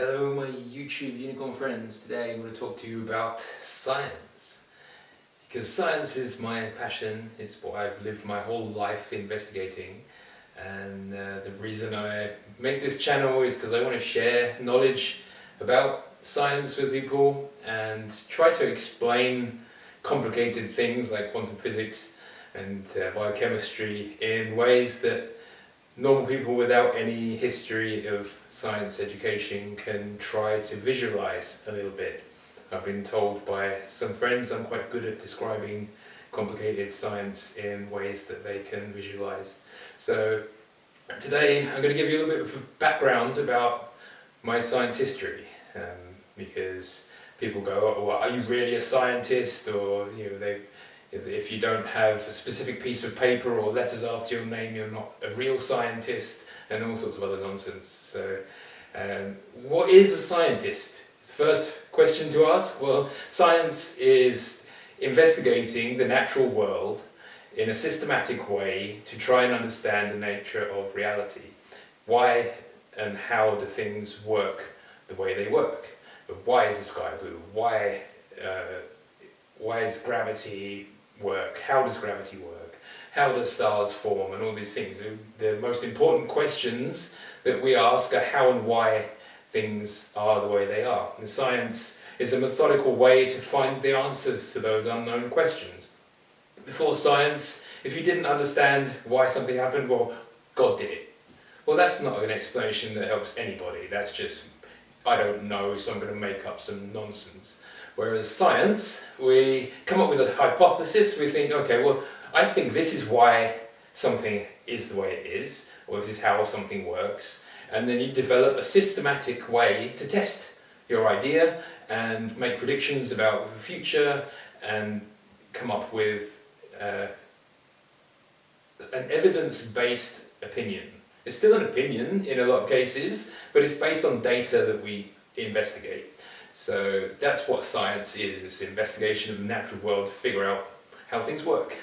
Hello my YouTube unicorn friends. Today I'm going to talk to you about science. Because science is my passion, it's what I've lived my whole life investigating. And the reason I make this channel is because I want to share knowledge about science with people and try to explain complicated things like quantum physics and biochemistry in ways that normal people without any history of science education can try to visualize a little bit. I've been told by some friends I'm quite good at describing complicated science in ways that they can visualize. So today I'm going to give you a little bit of a background about my science history, because people go, oh, well, are you really a scientist? Or if you don't have a specific piece of paper or letters after your name, you're not a real scientist, and all sorts of other nonsense. So, what is a scientist? It's the first question to ask. Well, science is investigating the natural world in a systematic way to try and understand the nature of reality. Why and how do things work the way they work? Why is the sky blue? Why is gravity work? How does gravity work? How do stars form? And all these things. The most important questions that we ask are how and why things are the way they are. And science is a methodical way to find the answers to those unknown questions. Before science, if you didn't understand why something happened, well, God did it. Well, that's not an explanation that helps anybody. That's just, I don't know, so I'm going to make up some nonsense. Whereas science, we come up with a hypothesis, we think, okay, well, I think this is why something is the way it is, or this is how something works, and then you develop a systematic way to test your idea and make predictions about the future and come up with an evidence-based opinion. It's still an opinion in a lot of cases, but it's based on data that we investigate. So that's what science is. It's an investigation of the natural world to figure out how things work.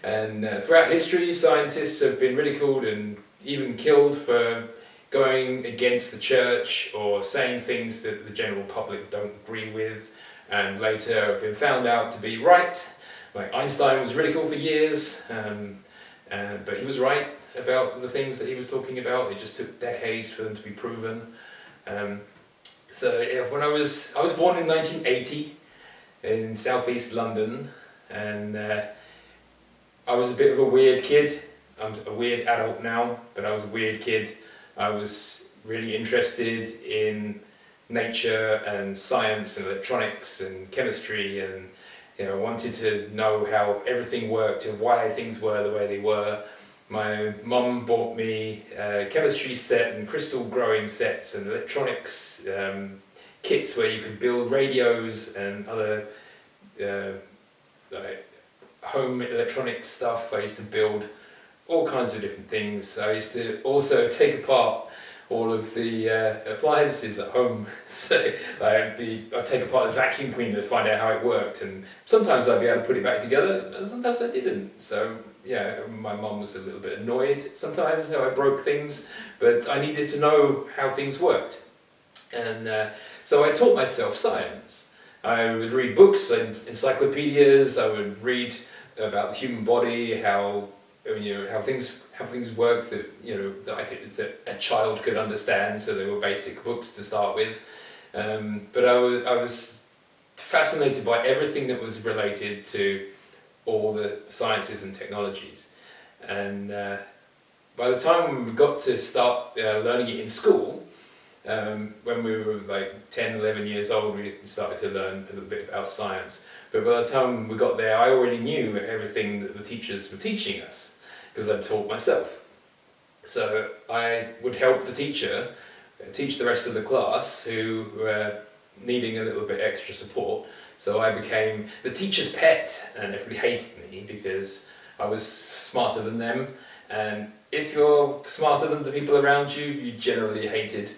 And throughout history, scientists have been ridiculed and even killed for going against the church or saying things that the general public don't agree with, and later have been found out to be right. Like Einstein was ridiculed for years, but he was right about the things that he was talking about. It just took decades for them to be proven. So yeah, when I was born in 1980 in southeast London, and I was a bit of a weird kid. I'm a weird adult now, but I was a weird kid. I was really interested in nature and science and electronics and chemistry, and wanted to know how everything worked and why things were the way they were. My mum bought me a chemistry set and crystal growing sets and electronics kits where you could build radios and other like home electronic stuff. I used to build all kinds of different things. I used to also take apart all of the appliances at home. So I'd take apart the vacuum cleaner to find out how it worked, and sometimes I'd be able to put it back together, and sometimes I didn't. So yeah, my mum was a little bit annoyed sometimes how I broke things, but I needed to know how things worked. And so I taught myself science. I would read books and encyclopedias. I would read about the human body, how things worked that a child could understand. So they were basic books to start with. But I was fascinated by everything that was related to all the sciences and technologies. And by the time we got to start learning it in school, when we were like 10, 11 years old, we started to learn a little bit about science. But by the time we got there, I already knew everything that the teachers were teaching us, because I'd taught myself. So I would help the teacher teach the rest of the class who were needing a little bit extra support. So I became the teacher's pet, and everybody hated me because I was smarter than them. And if you're smarter than the people around you, you're generally hated.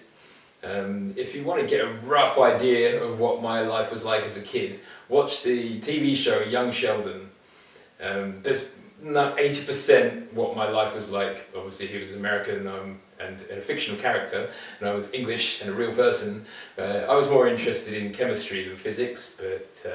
If you want to get a rough idea of what my life was like as a kid, watch the TV show Young Sheldon. There's 80% what my life was like. Obviously he was American, I'm and a fictional character, and I was English and a real person. I was more interested in chemistry than physics, but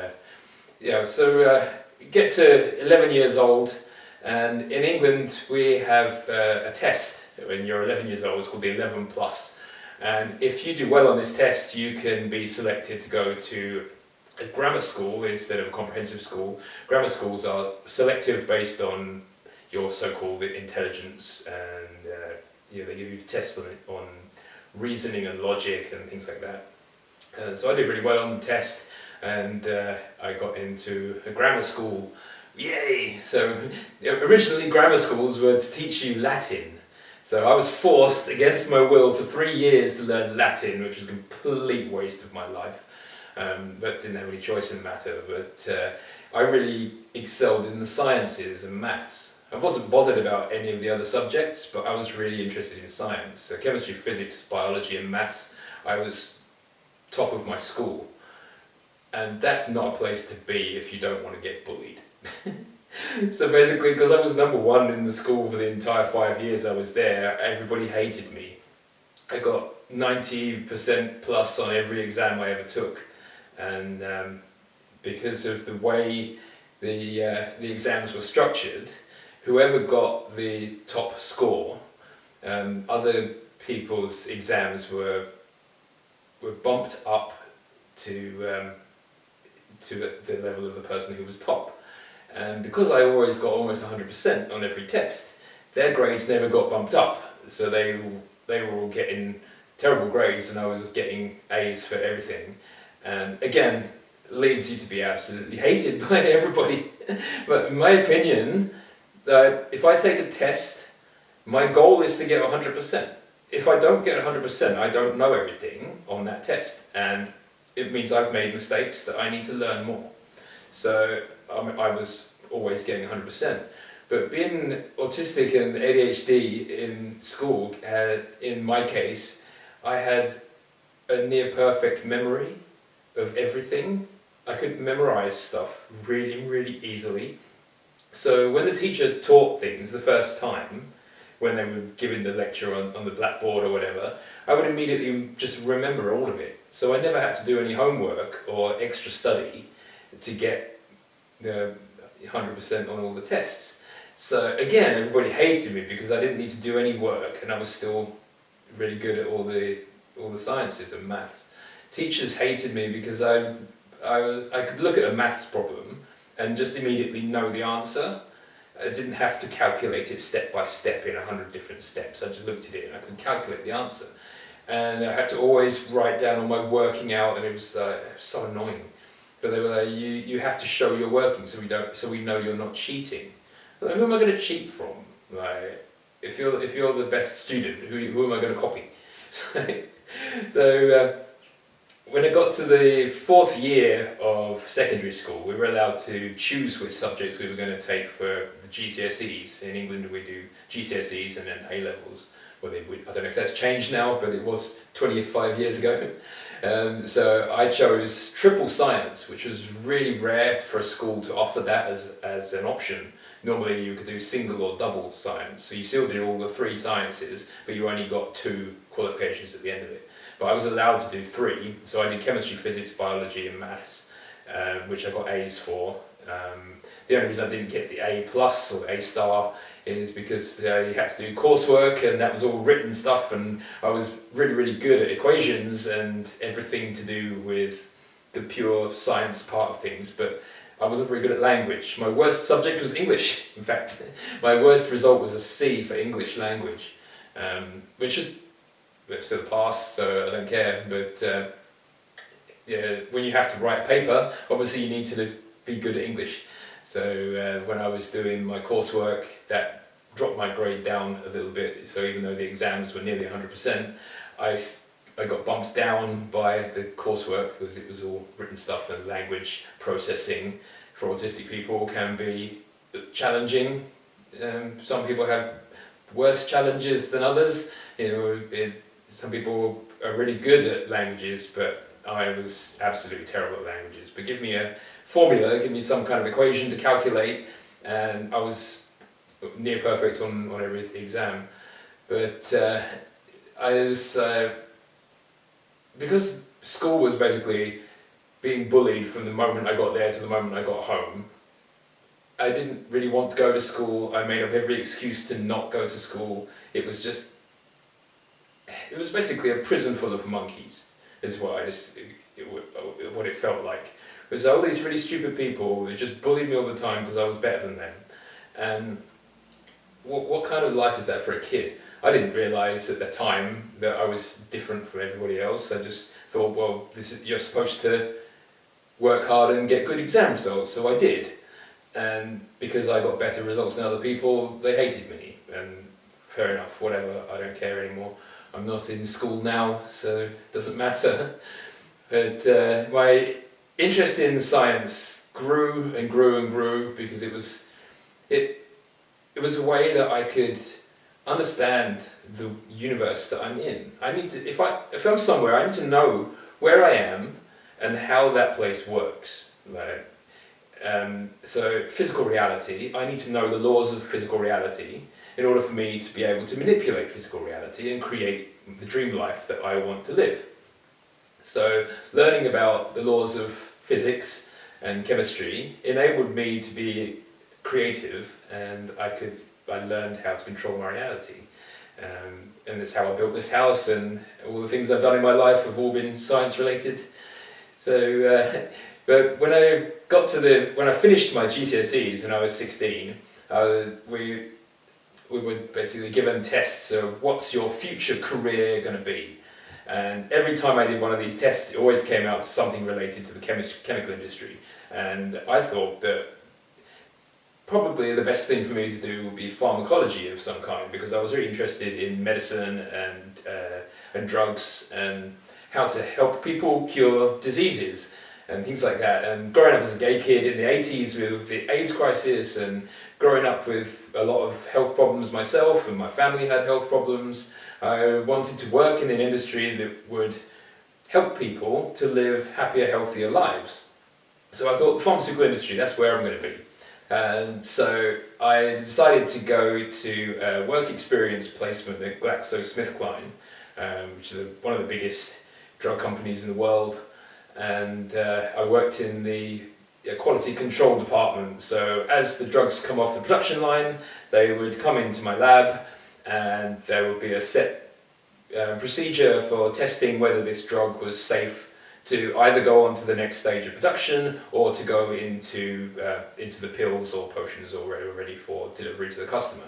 yeah, so get to 11 years old, and in England we have a test when you're 11 years old. It's called the 11 plus, and if you do well on this test you can be selected to go to a grammar school instead of a comprehensive school. Grammar schools are selective based on your so-called intelligence, and they give you tests on reasoning and logic and things like that. So I did really well on the test, and I got into a grammar school. Yay! So originally grammar schools were to teach you Latin. So I was forced against my will for 3 years to learn Latin, which was a complete waste of my life. But didn't have any choice in the matter. But I really excelled in the sciences and maths. I wasn't bothered about any of the other subjects, but I was really interested in science. So chemistry, physics, biology and maths, I was top of my school. And that's not a place to be if you don't want to get bullied. So basically, because I was number one in the school for the entire 5 years I was there, everybody hated me. I got 90% plus on every exam I ever took. And because of the way the exams were structured, whoever got the top score, other people's exams were bumped up to the level of the person who was top. And because I always got almost 100% on every test, their grades never got bumped up. So they were all getting terrible grades, and I was getting A's for everything. And again, leads you to be absolutely hated by everybody. But in my opinion, if I take a test, my goal is to get 100%. If I don't get 100%, I don't know everything on that test, and it means I've made mistakes that I need to learn more. So I was always getting 100%. But being autistic and ADHD in school, in my case, I had a near perfect memory of everything. I could memorize stuff really, really easily. So when the teacher taught things the first time, when they were giving the lecture on the blackboard or whatever, I would immediately just remember all of it. So I never had to do any homework or extra study to get the 100% on all the tests. So again, everybody hated me because I didn't need to do any work, and I was still really good at all the sciences and maths. Teachers hated me because I could look at a maths problem and just immediately know the answer. I didn't have to calculate it step by step in 100 different steps. I just looked at it and I could calculate the answer. And I had to always write down all my working out, and it was so annoying. But they were like, you have to show your working so we know you're not cheating. Like, who am I going to cheat from? Like, if you're the best student, who am I going to copy? So when I got to the 4th year of secondary school, we were allowed to choose which subjects we were going to take for the GCSEs. In England we do GCSEs and then A-levels. Well, I don't know if that's changed now, but it was 25 years ago. So I chose triple science, which was really rare for a school to offer that as an option. Normally you could do single or double science, so you still did all the 3 sciences, but you only got 2 qualifications at the end of it. But I was allowed to do 3, so I did chemistry, physics, biology and maths, which I got A's for. The only reason I didn't get the A plus or A star is because you had to do coursework, and that was all written stuff, and I was really, really good at equations and everything to do with the pure science part of things, but I wasn't very good at language. My worst subject was English. In fact, my worst result was a C for English language, which was still a pass, so I don't care. But yeah, when you have to write a paper, obviously you need to be good at English. So when I was doing my coursework, that dropped my grade down a little bit. So even though the exams were nearly 100%, I got bumped down by the coursework because it was all written stuff, and language processing for autistic people can be challenging. Some people have worse challenges than others. You know, some people are really good at languages, but I was absolutely terrible at languages. But give me a formula, give me some kind of equation to calculate, and I was near perfect on every exam. But I was, because school was basically being bullied from the moment I got there to the moment I got home. I didn't really want to go to school. I made up every excuse to not go to school. It was basically a prison full of monkeys, is what what it felt like. It was all these really stupid people who just bullied me all the time because I was better than them. And what kind of life is that for a kid? I didn't realise at the time that I was different from everybody else. I just thought, well, you're supposed to work hard and get good exam results, so I did. And because I got better results than other people, they hated me. And fair enough, whatever, I don't care anymore. I'm not in school now, so it doesn't matter. But my interest in science grew and grew and grew because it was a way that I could understand the universe that I'm in. If I'm somewhere, I need to know where I am and how that place works. So physical reality, I need to know the laws of physical reality in order for me to be able to manipulate physical reality and create the dream life that I want to live. So learning about the laws of physics and chemistry enabled me to be creative, and I learned how to control my reality. And that's how I built this house, and all the things I've done in my life have all been science related. So, but when I finished my GCSEs when I was 16, we were basically given tests of what's your future career going to be. And every time I did one of these tests, it always came out something related to the chemical industry. And I thought that probably the best thing for me to do would be pharmacology of some kind, because I was really interested in medicine and drugs and how to help people cure diseases and things like that. And growing up as a gay kid in the 80s with the AIDS crisis, and growing up with a lot of health problems myself, and my family had health problems, I wanted to work in an industry that would help people to live happier, healthier lives. So I thought the pharmaceutical industry, that's where I'm going to be. And so I decided to go to a work experience placement at GlaxoSmithKline, which is one of the biggest drug companies in the world. And I worked in the quality control department. So as the drugs come off the production line, they would come into my lab, and there would be a set procedure for testing whether this drug was safe to either go on to the next stage of production or to go into the pills or potions or ready for delivery to the customer.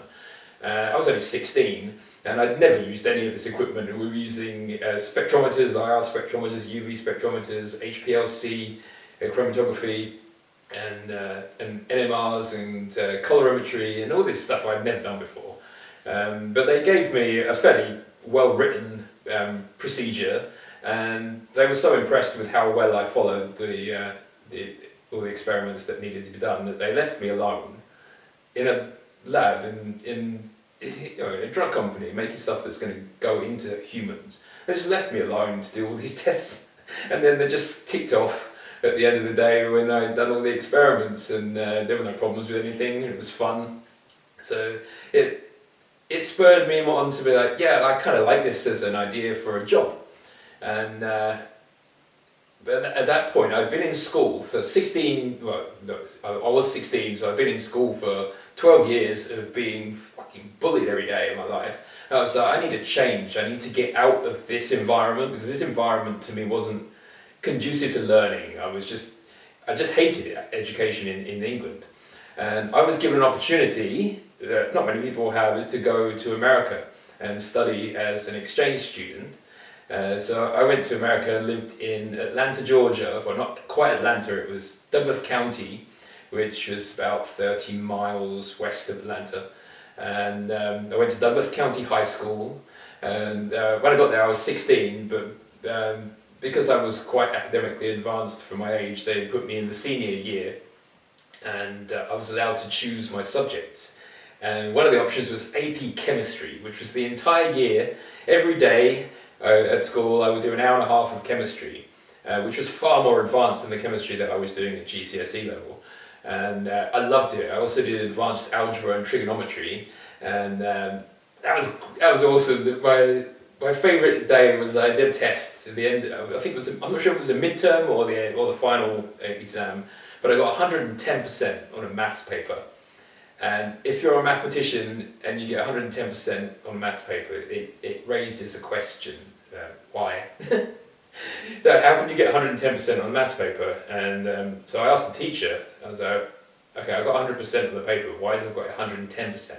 I was only 16, and I'd never used any of this equipment. We were using spectrometers, IR spectrometers, UV spectrometers, HPLC, chromatography, and NMRs and colorimetry and all this stuff I'd never done before. But they gave me a fairly well-written procedure, and they were so impressed with how well I followed all the experiments that needed to be done that they left me alone in a lab in a drug company making stuff that's going to go into humans. They just left me alone to do all these tests, and then they just ticked off at the end of the day when I'd done all the experiments, and there were no problems with anything, and it was fun. So it spurred me on to be like, yeah, I kind of like this as an idea for a job. And but at that point, I'd been in school for 16, well, no, I was 16, so I'd been in school for 12 years of being fucking bullied every day of my life. And I was like, I need a change, I need to get out of this environment, because this environment to me wasn't conducive to learning. I just hated education in England. And I was given an opportunity that not many people have, is to go to America and study as an exchange student. So I went to America and lived in Atlanta, Georgia. Well, not quite Atlanta, it was Douglas County, which was about 30 miles west of Atlanta. And I went to Douglas County High School. And when I got there, I was 16, but because I was quite academically advanced for my age, they put me in the senior year. And I was allowed to choose my subjects. And one of the options was AP Chemistry, which was the entire year, every day, at school I would do an hour and a half of chemistry, which was far more advanced than the chemistry that I was doing at GCSE level, and I loved it. I also did advanced algebra and trigonometry, and that was awesome. my favourite day was I did a test at the end. I think it was I'm not sure if it was a midterm or the final exam, but I got 110% on a maths paper. And if you're a mathematician and you get 110% on a maths paper, it raises a question: why? So how can you get 110% on a maths paper? And so I asked the teacher. I was like, okay, I got 100% of the paper. Why have I got 110%?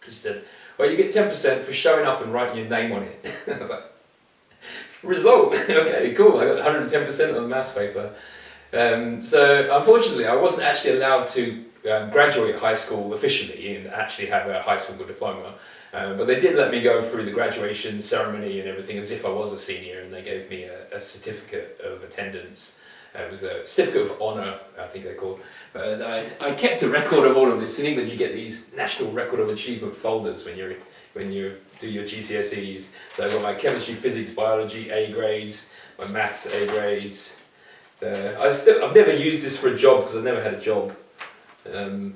She said, well, you get 10% for showing up and writing your name on it. I was like, result, okay, cool, I got 110% on the maths paper. So unfortunately, I wasn't actually allowed to graduate high school officially and actually have a high school diploma. But they did let me go through the graduation ceremony and everything as if I was a senior, and they gave me a certificate of attendance. It was a certificate of honour, I think they're called. But I kept a record of all of this. In England, you get these National Record of Achievement folders when you do your GCSEs. So I've got my chemistry, physics, biology A grades, my maths A grades. I've never used this for a job because I've never had a job. Yeah,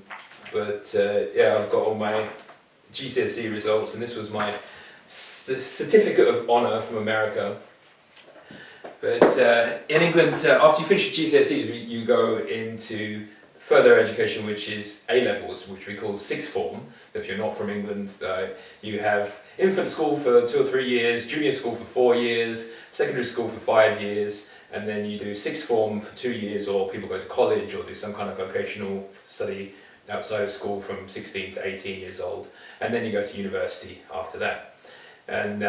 I've got all my GCSE results, and this was my certificate of honour from America. But in England, after you finish your GCSEs, you go into further education, which is A-levels, which we call sixth form. If you're not from England, you have infant school for 2 or 3 years, junior school for 4 years, secondary school for 5 years, and then you do sixth form for 2 years, or people go to college or do some kind of vocational study outside of school from 16 to 18 years old, and then you go to university after that. And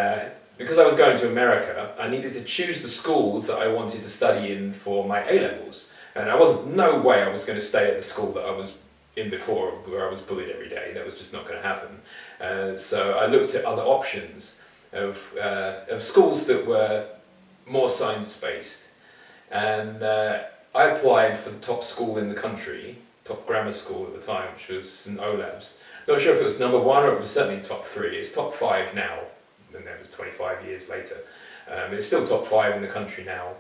because I was going to America, I needed to choose the school that I wanted to study in for my A-levels. And no way I was going to stay at the school that I was in before, where I was bullied every day. That was just not going to happen. So I looked at other options of schools that were more science-based. And I applied for the top school in the country, top grammar school at the time, which was St Olaf's. Not sure if it was number 1 or it was certainly top 3. It's top 5 now, and that was 25 years later. It's still top 5 in the country now.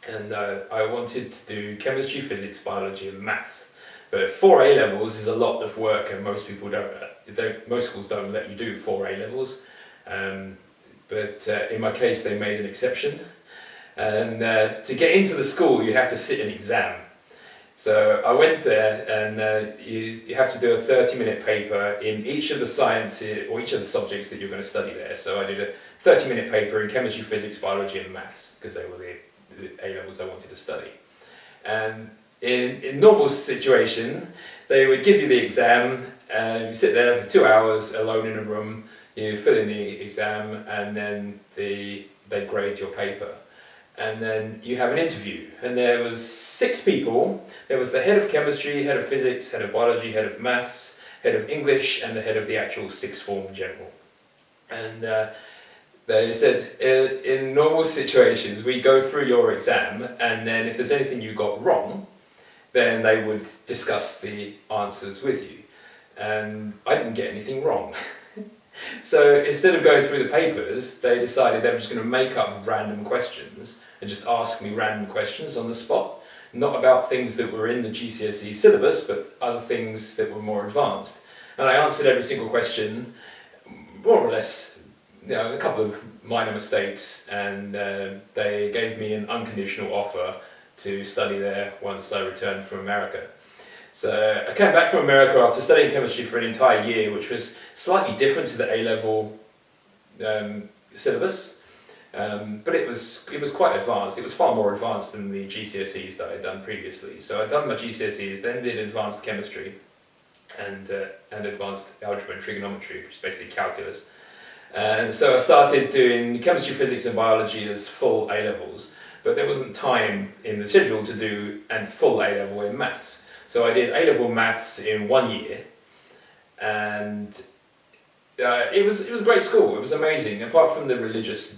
And I wanted to do chemistry, physics, biology and maths. But 4 A-levels is a lot of work, and most people most schools don't let you do 4 A-levels. But in my case they made an exception. And to get into the school you have to sit an exam. So I went there, and you have to do a 30-minute paper in each of the sciences, or each of the subjects that you're going to study there. So I did a 30-minute paper in chemistry, physics, biology and maths, because they were the A-levels I wanted to study. And in normal situation, they would give you the exam, and you sit there for 2 hours alone in a room, you fill in the exam, and then they grade your paper. And then you have an interview, and there was 6 people. There was the head of chemistry, head of physics, head of biology, head of maths, head of English, and the head of the actual sixth form general. And they said, in normal situations, we go through your exam, and then if there's anything you got wrong, then they would discuss the answers with you. And I didn't get anything wrong. So instead of going through the papers, they decided they were just going to make up random questions and just ask me random questions on the spot. Not about things that were in the GCSE syllabus, but other things that were more advanced. And I answered every single question, more or less, a couple of minor mistakes, and they gave me an unconditional offer to study there once I returned from America. So I came back from America after studying chemistry for an entire year, which was slightly different to the A-level syllabus, but it was quite advanced. It was far more advanced than the GCSEs that I'd done previously. So I'd done my GCSEs, then did advanced chemistry and advanced algebra and trigonometry, which is basically calculus. And so I started doing chemistry, physics and biology as full A-levels, but there wasn't time in the schedule to do a full A-level in maths. So I did A-level maths in 1 year, and it was a great school. It was amazing, apart from the religious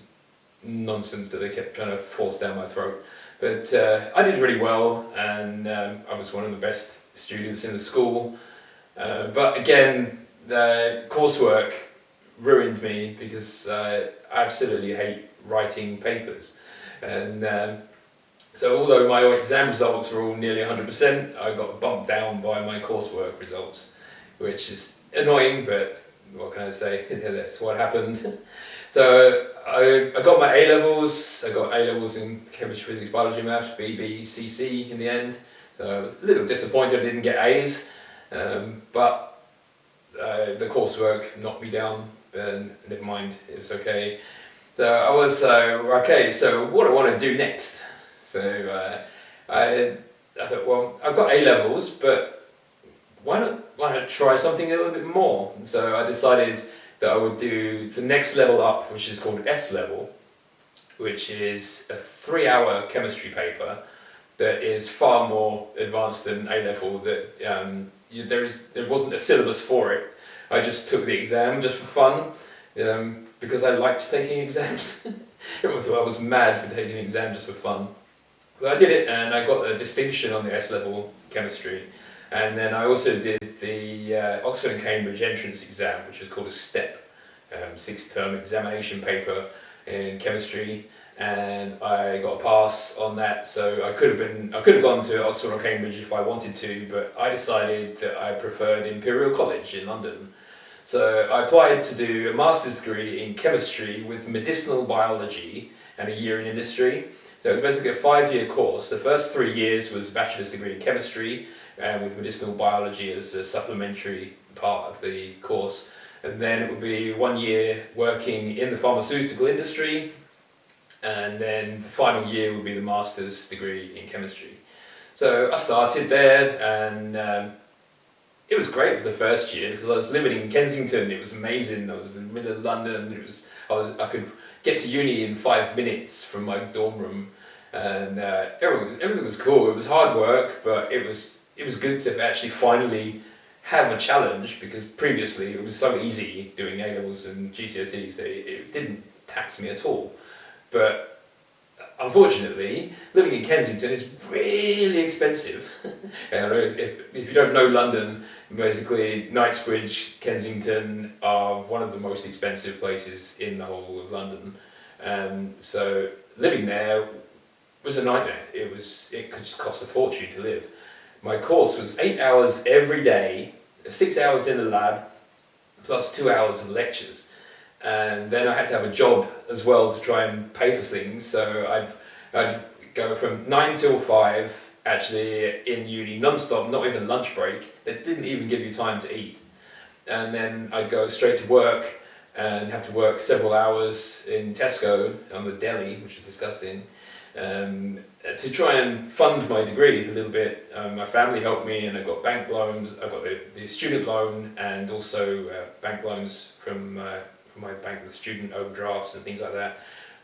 nonsense that they kept trying to force down my throat. But I did really well, and I was one of the best students in the school. But again, the coursework ruined me because I absolutely hate writing papers. And so although my exam results were all nearly 100%, I got bumped down by my coursework results, which is annoying, but what can I say? That's what happened. So I got my A-levels. I got A-levels in chemistry, physics, biology, maths, BB, CC in the end. So I was a little disappointed I didn't get A's, but the coursework knocked me down, and never mind, it was okay. So I was, okay, so what do I want to do next? So I thought, well, I've got A-levels, but why not try something a little bit more? And so I decided that I would do the next level up, which is called S-level, which is a 3-hour chemistry paper that is far more advanced than A-level. That there wasn't a syllabus for it. I just took the exam just for fun, because I liked taking exams. Everyone thought I was mad for taking an exam just for fun. But I did it, and I got a distinction on the S-level chemistry. And then I also did the Oxford and Cambridge entrance exam, which is called a STEP, 6-term examination paper in chemistry, and I got a pass on that. So I could have gone to Oxford or Cambridge if I wanted to, but I decided that I preferred Imperial College in London. So I applied to do a master's degree in chemistry with medicinal biology and a year in industry. So it was basically a 5-year course. The first 3 years was a bachelor's degree in chemistry, with medicinal biology as a supplementary part of the course. And then it would be 1 year working in the pharmaceutical industry, and then the final year would be the master's degree in chemistry. So I started there, and it was great for the first year because I was living in Kensington. It was amazing. I was in the middle of London. I could get to uni in 5 minutes from my dorm room, and everything was cool. It was hard work, but it was good to actually finally have a challenge, because previously it was so easy doing A-levels and GCSEs that it didn't tax me at all. But unfortunately, living in Kensington is really expensive. If you don't know London, basically Knightsbridge, Kensington are one of the most expensive places in the whole of London. So living there was a nightmare. It could just cost a fortune to live. My course was 8 hours every day, 6 hours in the lab, plus 2 hours of lectures. And then I had to have a job as well to try and pay for things. So I'd go from 9 till 5, actually in uni, non-stop, not even lunch break. They didn't even give you time to eat. And then I'd go straight to work and have to work several hours in Tesco on the deli, which is disgusting, to try and fund my degree a little bit. My family helped me, and I got bank loans. I got the student loan, and also bank loans from my bank with student overdrafts and things like that.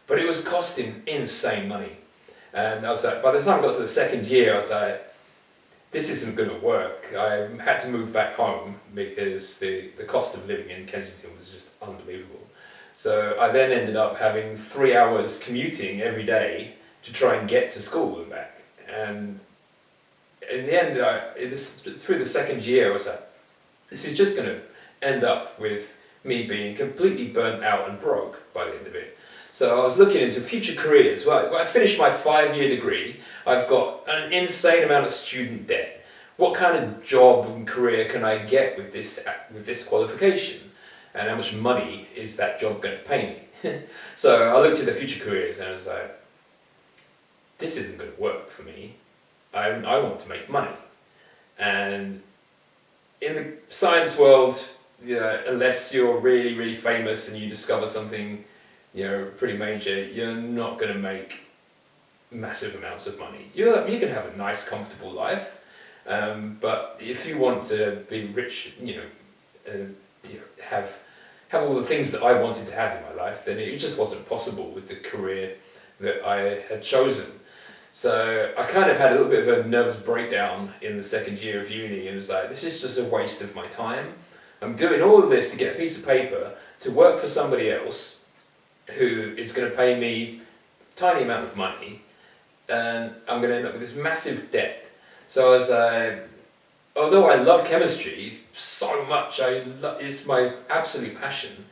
But it was costing insane money. And I was like, by the time I got to the second year, I was like, this isn't going to work. I had to move back home because the cost of living in Kensington was just unbelievable. So I then ended up having 3 hours commuting every day to try and get to school and back. And in the end, through the second year, I was like, this is just going to end up with me being completely burnt out and broke by the end of it. So I was looking into future careers. Well, I finished my 5-year degree. I've got an insane amount of student debt. What kind of job and career can I get with this qualification? And how much money is that job going to pay me? So I looked at the future careers, and I was like, this isn't going to work for me. I want to make money. And in the science world, unless you're really, really famous and you discover something pretty major, you're not going to make massive amounts of money. You can have a nice, comfortable life, but if you want to be rich, have all the things that I wanted to have in my life, then it just wasn't possible with the career that I had chosen. So I kind of had a little bit of a nervous breakdown in the second year of uni, and was like, this is just a waste of my time. I'm doing all of this to get a piece of paper to work for somebody else who is going to pay me a tiny amount of money, and I'm going to end up with this massive debt. So I was like, although I love chemistry so much, it's my absolute passion,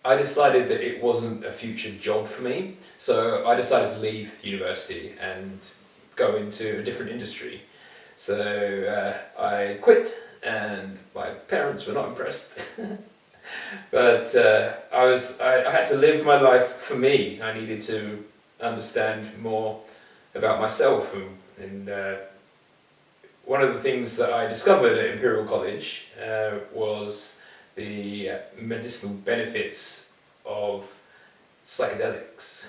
I decided that it wasn't a future job for me. So I decided to leave university and go into a different industry. So I quit, and my parents were not impressed. But I had to live my life for me. I needed to understand more about myself, and one of the things that I discovered at Imperial College was the medicinal benefits of psychedelics.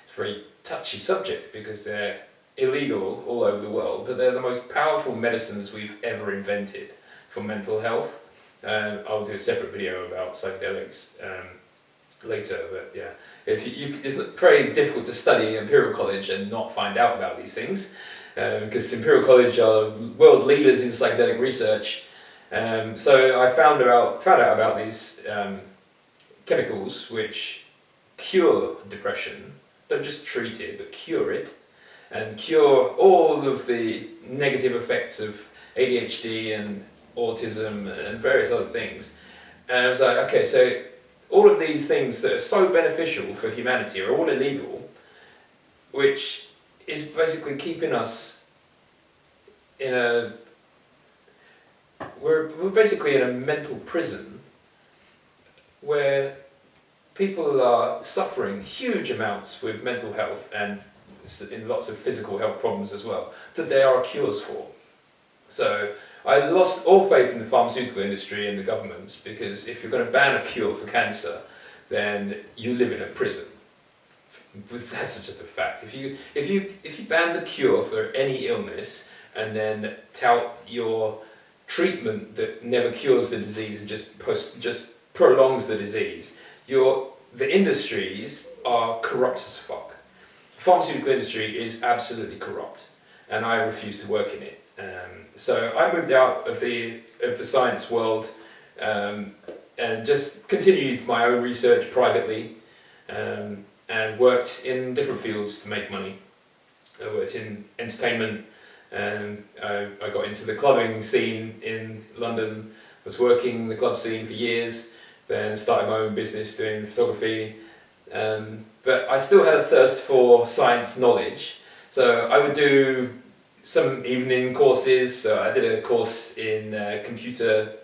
It's a very touchy subject because they're illegal all over the world, but they're the most powerful medicines we've ever invented for mental health. I'll do a separate video about psychedelics later, but yeah, if it's very difficult to study Imperial College and not find out about these things, because Imperial College are world leaders in psychedelic research. So I found out about these chemicals which cure depression, don't just treat it, but cure it, and cure all of the negative effects of ADHD and autism and various other things. And I was like, okay, so all of these things that are so beneficial for humanity are all illegal, which is basically keeping us in we're basically in a mental prison where people are suffering huge amounts with mental health and in lots of physical health problems as well, that there are cures for. So I lost all faith in the pharmaceutical industry and the governments, because if you're going to ban a cure for cancer, then you live in a prison. That's just a fact. If you ban the cure for any illness and then tout your treatment that never cures the disease and just prolongs the disease, the industries are corrupt as fuck. The pharmaceutical industry is absolutely corrupt, and I refuse to work in it. So I moved out of the science world and just continued my own research privately, and worked in different fields to make money. I worked in entertainment, and I got into the clubbing scene in London. Was working the club scene for years, then started my own business doing photography. But I still had a thirst for science knowledge, so I would do some evening courses. So I did a course in computer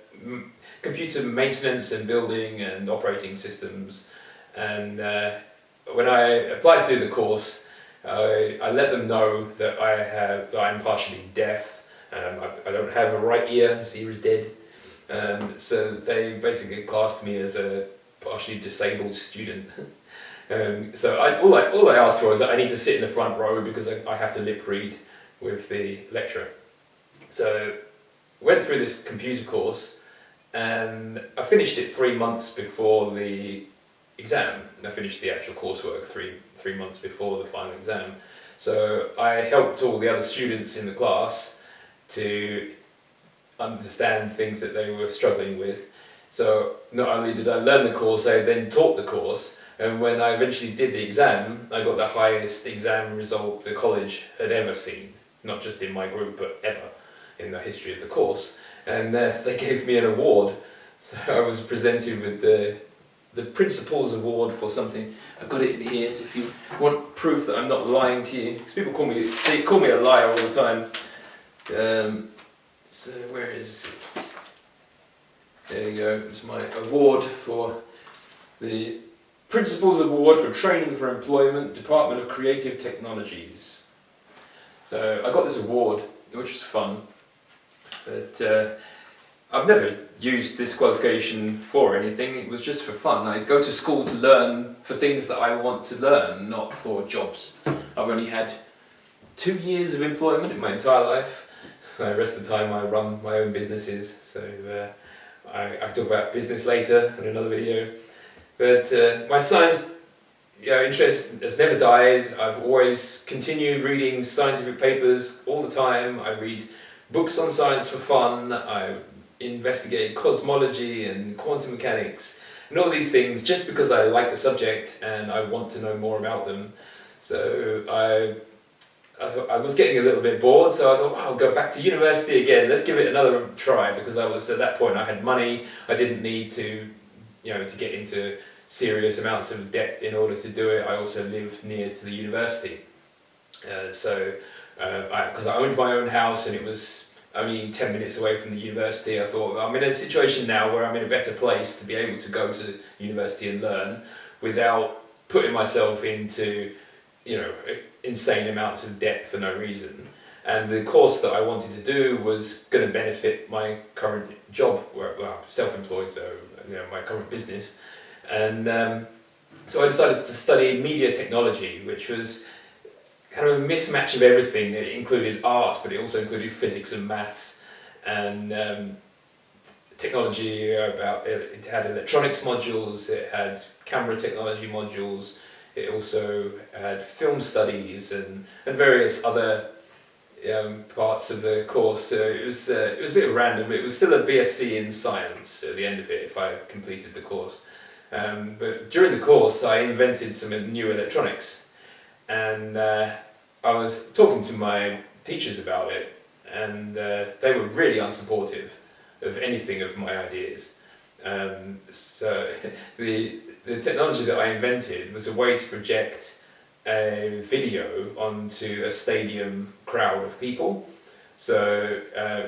maintenance and building and operating systems, and when I applied to do the course, I let them know that I'm partially deaf. I don't have a right ear, this ear is dead. So they basically classed me as a partially disabled student. So all I asked for was that I need to sit in the front row because I have to lip read with the lecturer. So went through this computer course, and I finished it 3 months before the exam. I finished the actual coursework three months before the final exam. So I helped all the other students in the class to understand things that they were struggling with. So not only did I learn the course, I then taught the course, and when I eventually did the exam, I got the highest exam result the college had ever seen, not just in my group, but ever in the history of the course. And they gave me an award. So I was presented with the Principal's Award for something. I've got it in here if you want proof that I'm not lying to you, because people call me a liar all the time. So where is it? There you go. It's my award for the Principal's Award for Training for Employment, Department of Creative Technologies. So I got this award, which was fun, but I've never used this qualification for anything. It was just for fun. I'd go to school to learn for things that I want to learn, not for jobs. I've only had 2 years of employment in my entire life. The rest of the time I run my own businesses, so I talk about business later in another video. But my science interest has never died. I've always continued reading scientific papers all the time. I read books on science for fun. I investigate cosmology and quantum mechanics and all these things just because I like the subject and I want to know more about them. So I was getting a little bit bored, so I thought, I'll go back to university again. Let's give it another try, because I was at that point I had money. I didn't need to get into serious amounts of debt in order to do it. I also lived near to the university, because I owned my own house and it was only 10 minutes away from the university. I thought, I'm in a situation now where I'm in a better place to be able to go to university and learn without putting myself into, insane amounts of debt for no reason. And the course that I wanted to do was going to benefit my current job, self-employed, so my current business. And so I decided to study media technology, which was kind of a mismatch of everything. It included art, but it also included physics and maths, and technology. It had electronics modules, it had camera technology modules, it also had film studies and various other parts of the course. So it was a bit random. It was still a BSc in science at the end of it if I completed the course. But during the course I invented some new electronics, and I was talking to my teachers about it, and they were really unsupportive of anything of my ideas. So the technology that I invented was a way to project a video onto a stadium crowd of people. So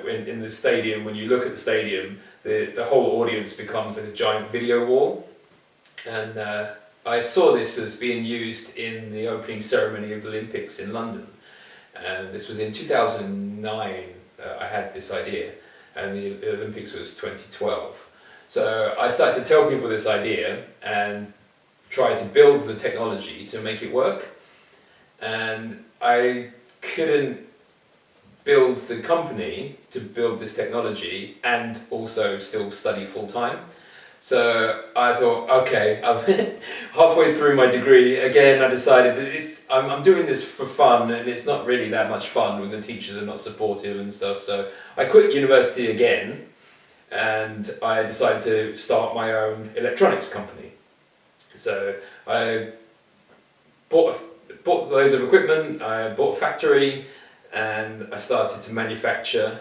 in the stadium, when you look at the stadium, the whole audience becomes like a giant video wall. And I saw this as being used in the opening ceremony of the Olympics in London. This was in 2009, I had this idea, and the Olympics was 2012. So I started to tell people this idea and try to build the technology to make it work. And I couldn't build the company to build this technology and also still study full time. So I thought, okay, I'm halfway through my degree. Again, I decided that I'm doing this for fun, and it's not really that much fun when the teachers are not supportive and stuff. So I quit university again, and I decided to start my own electronics company. So I bought loads of equipment, I bought a factory, and I started to manufacture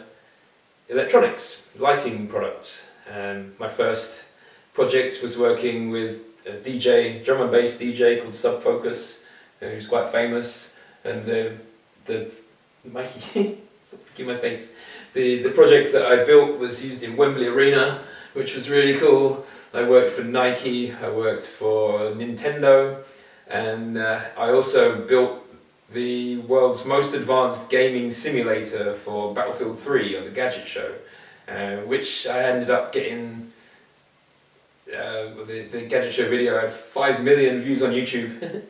electronics, lighting products. And my first project was working with a DJ, drum and bass DJ called Sub Focus, who's quite famous. And the Mikey, give my face. The project that I built was used in Wembley Arena, which was really cool. I worked for Nike, I worked for Nintendo, and I also built the world's most advanced gaming simulator for Battlefield 3 on the Gadget Show, which I ended up getting. The Gadget Show video had 5 million views on YouTube.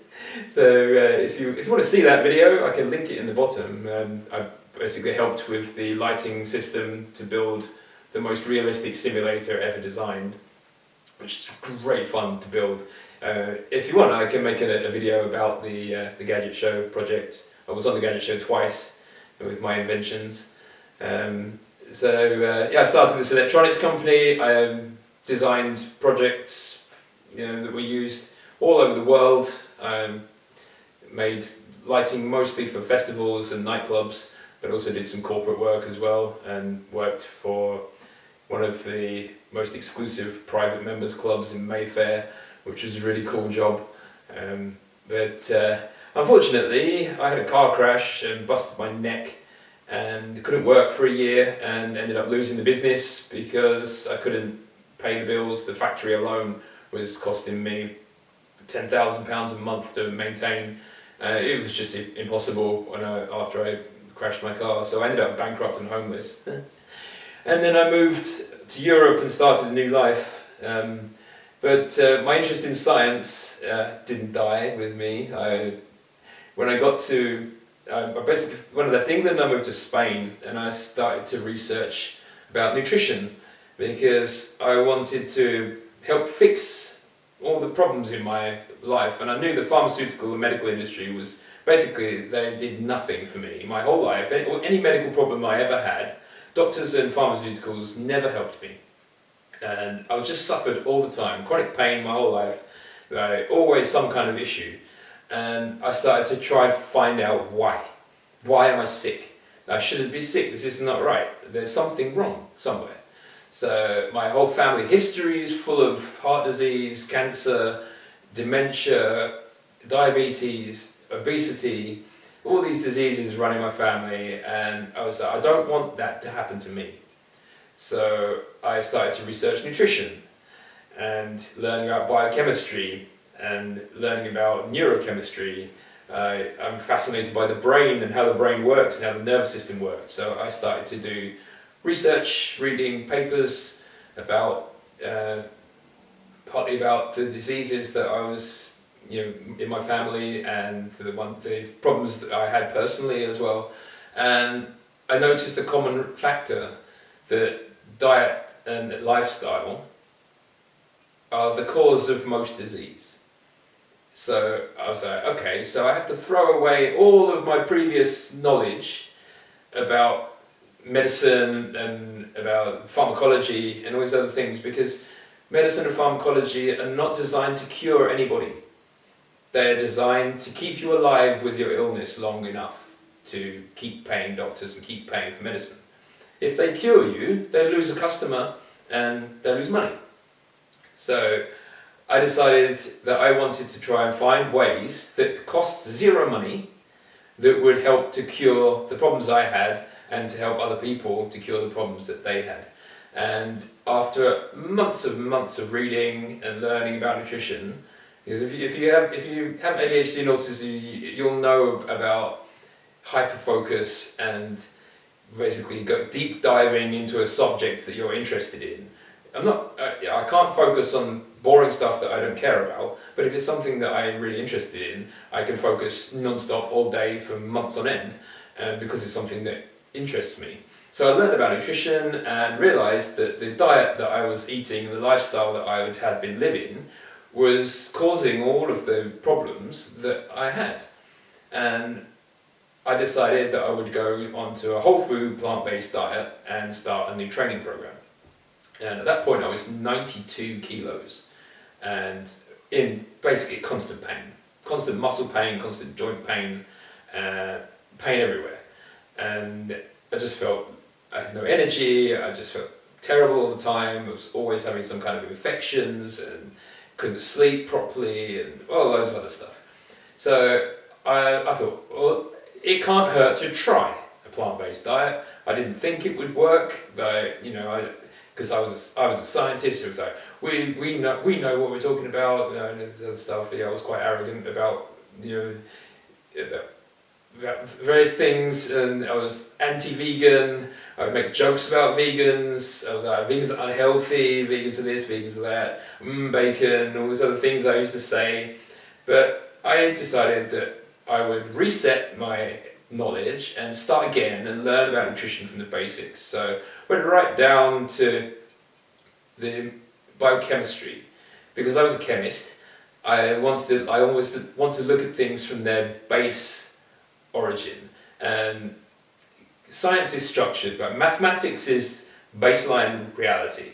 So if you want to see that video, I can link it in the bottom. I basically helped with the lighting system to build the most realistic simulator ever designed, which is great fun to build. If you want, I can make a video about the Gadget Show project. I was on the Gadget Show twice with my inventions. I started this electronics company. I designed projects that were used all over the world. I made lighting mostly for festivals and nightclubs, but also did some corporate work as well, and worked for one of the most exclusive private members clubs in Mayfair, which was a really cool job. But unfortunately, I had a car crash and busted my neck and couldn't work for a year, and ended up losing the business because I couldn't pay the bills. The factory alone was costing me £10,000 a month to maintain. It was just impossible after I crashed my car, so I ended up bankrupt and homeless. And then I moved to Europe and started a new life. But my interest in science didn't die with me. When I got to basically one of the things, then I moved to Spain and I started to research about nutrition, because I wanted to help fix all the problems in my life. And I knew the pharmaceutical and medical industry was basically, they did nothing for me my whole life. Any medical problem I ever had, doctors and pharmaceuticals never helped me. And I was just suffered all the time, chronic pain my whole life, always some kind of issue. And I started to try and find out why. Why am I sick? I shouldn't be sick, this is not right. There's something wrong somewhere. So my whole family history is full of heart disease, cancer, dementia, diabetes, obesity, all these diseases running my family, and I was like, I don't want that to happen to me. So I started to research nutrition and learning about biochemistry and learning about neurochemistry. I'm fascinated by the brain and how the brain works and how the nervous system works. So I started to do research, reading papers about partly about the diseases that I was, in my family, and the problems that I had personally as well. And I noticed a common factor that diet and lifestyle are the cause of most disease. So I was like, okay, so I have to throw away all of my previous knowledge about medicine and about pharmacology and all these other things, because medicine and pharmacology are not designed to cure anybody. They're designed to keep you alive with your illness long enough to keep paying doctors and keep paying for medicine. If they cure you, they lose a customer and they lose money. So I decided that I wanted to try and find ways that cost zero money that would help to cure the problems I had and to help other people to cure the problems that they had. And after months of reading and learning about nutrition, because if you have ADHD and autism, you'll know about hyperfocus and basically go deep diving into a subject that you're interested in. I can't focus on boring stuff that I don't care about, but if it's something that I'm really interested in, I can focus non-stop all day for months on end, because it's something that interests me. So I learned about nutrition and realised that the diet that I was eating, the lifestyle that I had been living, was causing all of the problems that I had. And I decided that I would go onto a whole food, plant-based diet and start a new training program. And at that point I was 92 kilos and in basically constant pain. Constant muscle pain, constant joint pain, pain everywhere. And I just felt I had no energy, I just felt terrible all the time. I was always having some kind of infections and couldn't sleep properly and all those other stuff. So I thought, well, it can't hurt to try a plant-based diet. I didn't think it would work, but because I was a scientist. It was like we know what we're talking about, and this other stuff. I was quite arrogant about about various things, and I was anti-vegan. I would make jokes about vegans. I was like, vegans are unhealthy, vegans are this, vegans are that, bacon, all these other things I used to say. But I decided that I would reset my knowledge and start again and learn about nutrition from the basics. So I went right down to the biochemistry. Because I was a chemist, I always want to look at things from their base origin. And science is structured, but mathematics is baseline reality.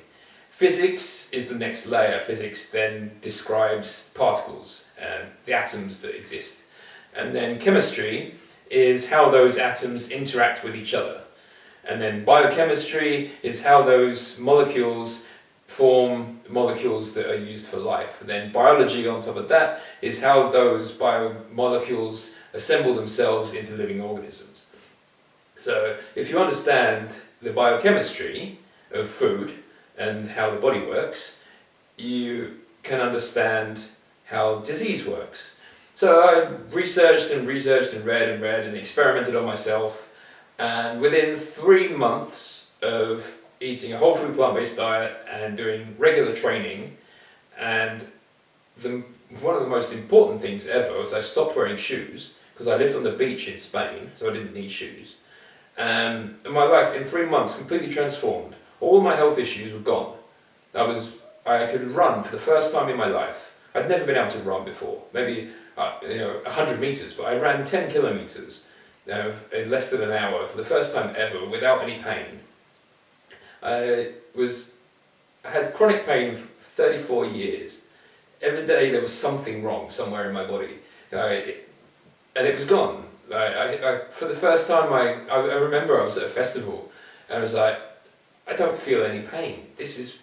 Physics is the next layer. Physics then describes particles and the atoms that exist. And then chemistry is how those atoms interact with each other. And then biochemistry is how those molecules form molecules that are used for life. And then biology on top of that is how those biomolecules assemble themselves into living organisms. So if you understand the biochemistry of food and how the body works, you can understand how disease works. So I researched and read and experimented on myself, and within 3 months of eating a whole food plant-based diet and doing regular training, and one of the most important things ever was I stopped wearing shoes, because I lived on the beach in Spain, so I didn't need shoes. And my life in 3 months completely transformed. All my health issues were gone. I could run for the first time in my life. I'd never been able to run before, maybe 100 meters, but I ran 10 kilometers in less than an hour for the first time ever without any pain. I had chronic pain for 34 years. Every day there was something wrong somewhere in my body, and it was gone. For the first time, I remember I was at a festival, and I was like, I don't feel any pain. This is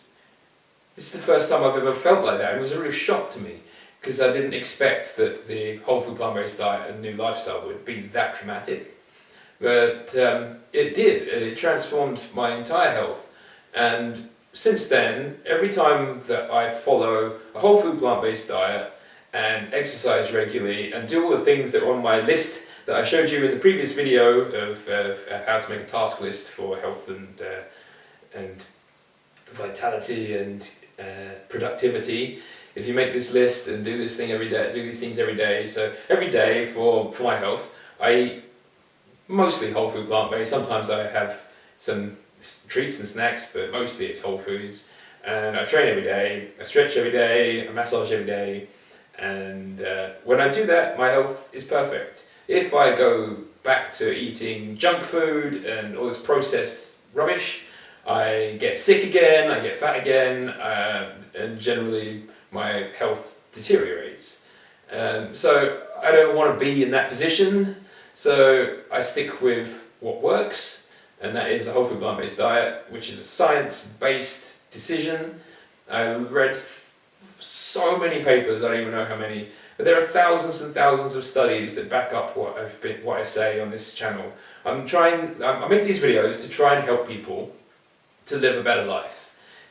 the first time I've ever felt like that. It was a real shock to me, because I didn't expect that the whole food plant-based diet and new lifestyle would be that dramatic. But it did, and it transformed my entire health. And since then, every time that I follow a whole food plant-based diet and exercise regularly and do all the things that are on my list that I showed you in the previous video of how to make a task list for health and vitality and productivity. If you make this list and do this thing every day, do these things every day. So every day for my health, I eat mostly whole food plant-based. Sometimes I have some treats and snacks, but mostly it's whole foods. And I train every day, I stretch every day, I massage every day, and when I do that, my health is perfect. If I go back to eating junk food and all this processed rubbish, I get sick again, I get fat again, and generally my health deteriorates. So I don't want to be in that position, so I stick with what works, and that is a whole food plant-based diet, which is a science-based decision. I read so many papers, I don't even know how many, but there are thousands and thousands of studies that back up what I say on this channel. I make these videos to try and help people to live a better life.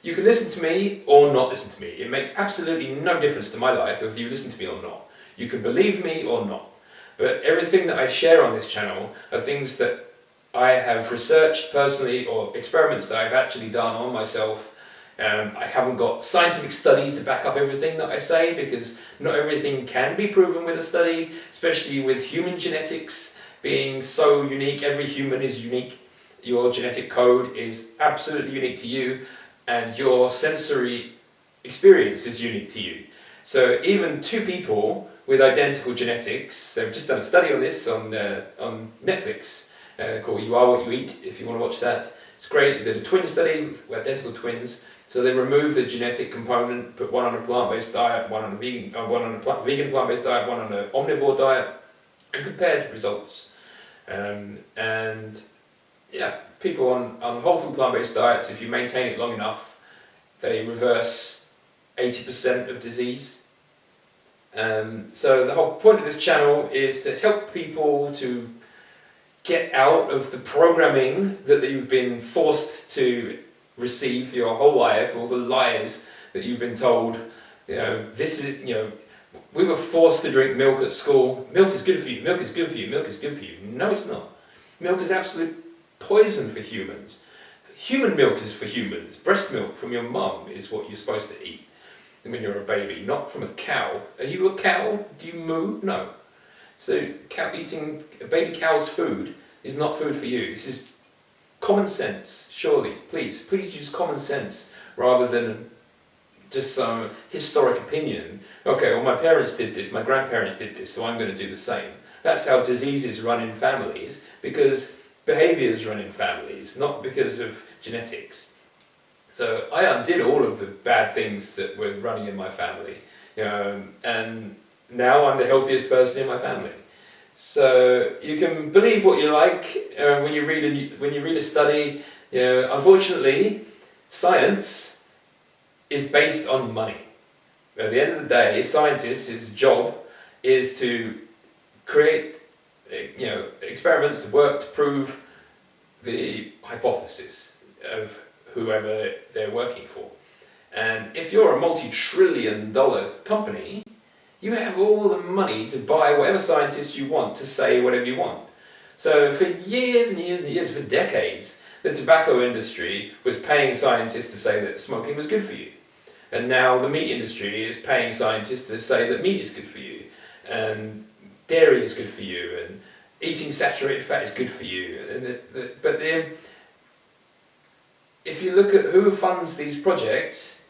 You can listen to me or not listen to me. It makes absolutely no difference to my life if you listen to me or not. You can believe me or not. But everything that I share on this channel are things that I have researched personally or experiments that I've actually done on myself. I haven't got scientific studies to back up everything that I say, because not everything can be proven with a study, especially with human genetics being so unique. Every human is unique. Your genetic code is absolutely unique to you, and your sensory experience is unique to you. So even two people with identical genetics, they've just done a study on this on Netflix called You Are What You Eat, if you want to watch that. It's great. They did a twin study with identical twins. So they removed the genetic component, put one on a plant-based diet, one on a vegan plant-based diet, one on an omnivore diet, and compared results. And yeah, people on whole food plant-based diets, if you maintain it long enough, they reverse 80% of disease. So the whole point of this channel is to help people to get out of the programming that you've been forced to receive your whole life, all the lies that you've been told. This is, we were forced to drink milk at school. Milk is good for you, milk is good for you, milk is good for you. No, it's not. Milk is absolute poison for humans. Human milk is for humans. Breast milk from your mum is what you're supposed to eat when you're a baby, not from a cow. Are you a cow? Do you moo? No. So eating a baby cow's food is not food for you. This is common sense, surely. Please use common sense rather than just some historic opinion. Okay, well, my parents did this, my grandparents did this, so I'm going to do the same. That's how diseases run in families, because behaviours run in families, not because of genetics. So I undid all of the bad things that were running in my family, and now I'm the healthiest person in my family. So you can believe what you like when you read a study. Unfortunately, science is based on money. At the end of the day, scientists' job is to create experiments to work to prove the hypothesis of whoever they're working for. And if you're a multi-trillion-dollar company, you have all the money to buy whatever scientist you want to say whatever you want. So for years and years and years, for decades, the tobacco industry was paying scientists to say that smoking was good for you. And now the meat industry is paying scientists to say that meat is good for you, and dairy is good for you, and eating saturated fat is good for you. But if you look at who funds these projects,